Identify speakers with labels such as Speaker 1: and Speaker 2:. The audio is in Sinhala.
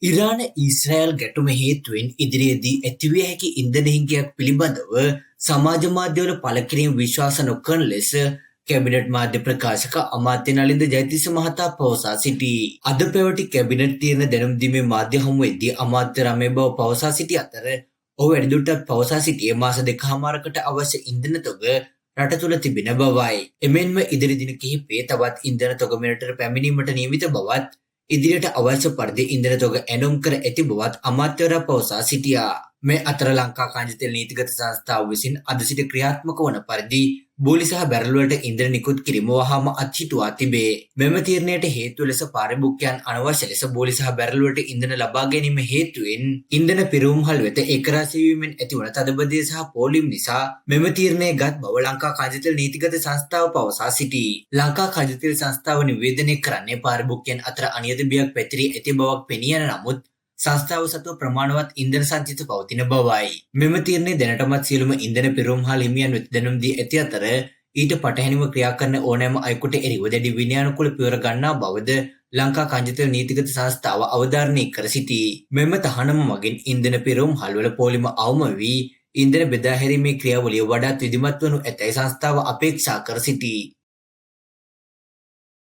Speaker 1: ඉරාන ඊශ්‍රායල් ගැටුම හේතුවෙන් ඉදිරියේදී ඇතිවිය හැකි ඉන්ධන හිඟයක් පිළිබඳව සමාජ මාධ්‍යවල පළ කිරීම විශ්වාස නොකරන ලෙස කැබිනට් මාධ්‍ය ප්‍රකාශක අමාත්‍ය නලින්ද ජයතිස්ස මහතා පවසා සිටී. අද පැවති කැබිනට් තීරණ දැනුම් දීමේ මාධ්‍ය හමුවේදී අමාත්‍ය රමේ බව පවසා සිටි අතර ඔහු වැඩිදුරටත් පවසා සිටියේ මාස දෙකමාරකට අවශ්‍ය ඉන්ධන තොග රට තුළ තිබෙන බවයි. එමෙන්ම ඉදිරි දින කිහිපයේ තවත් ඉන්ධන තොග මෙරටට පැමිණීමට නියමිත බවත් ඉදිරියට අවශ්‍ය පරිදි ඉන්ධන තොග ඇනුම් කර ඇති බවත් අමාත්‍යවරයා පවසා සිටියා. මේ අතර ලංකා කංජ තෙල් නීතිගත සංස්ථාව විසින් අද සිට ක්‍රියාත්මක වන පරිදි බෝලි සහ බැරල් වලට ඉන්ධන නිකුත් කිරීම වහාම අත්හිටුවා තිබේ. මෙම තීරණයට හේතුව ලෙස පාරිභෝගිකයන් අනවශ්‍ය ලෙස බෝලි සහ බැරල් වලට ඉන්ධන ලබා ගැනීම හේතුවෙන් ඉන්ධන පිරවුම්හල් වෙත ඒකරාශී වීමෙන් ඇතිවන තදබදය සහ පෝලිම් නිසා මෙම තීරණය ගත් බව ලංකා කංජ තෙල් නීතිගත සංස්ථාව පවසා සිටී. ලංකා කංජ තෙල් සංස්ථාව නිවේදනය කරන්නේ පාරිභෝගිකයන් අතර අනියත බියක් පැතිරී ඇති බවක් පෙනී යන නමුත් සංස්ථාව සතුව ප්‍රමාණවත් ඉන්ධන සංචිත පවතින බවයි. මෙම තීරණය දැනටමත් සියලුම ඉන්ධන පිරවුම්හල් හිමියන් වෙත දැනුම් දී ඇති අතර ඊට පටහැනිව ක්‍රියා කරන ඕනෑම අයෙකුට එරෙහිව දැඩි විනයානුකූල පියවර ගන්නා බවද ලංකා කංජ තෙල් නීතිගත සංස්ථාව අවධාරණය කර සිටී. මෙම තහනම මගින් ඉන්ධන පිරවුම්හල් වල පෝලිම අවම වී ඉන්ධන බෙදා හැරීමේ ක්‍රියාවලිය වඩාත් විධිමත් වනු ඇතැයි සංස්ථාව අපේක්ෂා කර සිටී.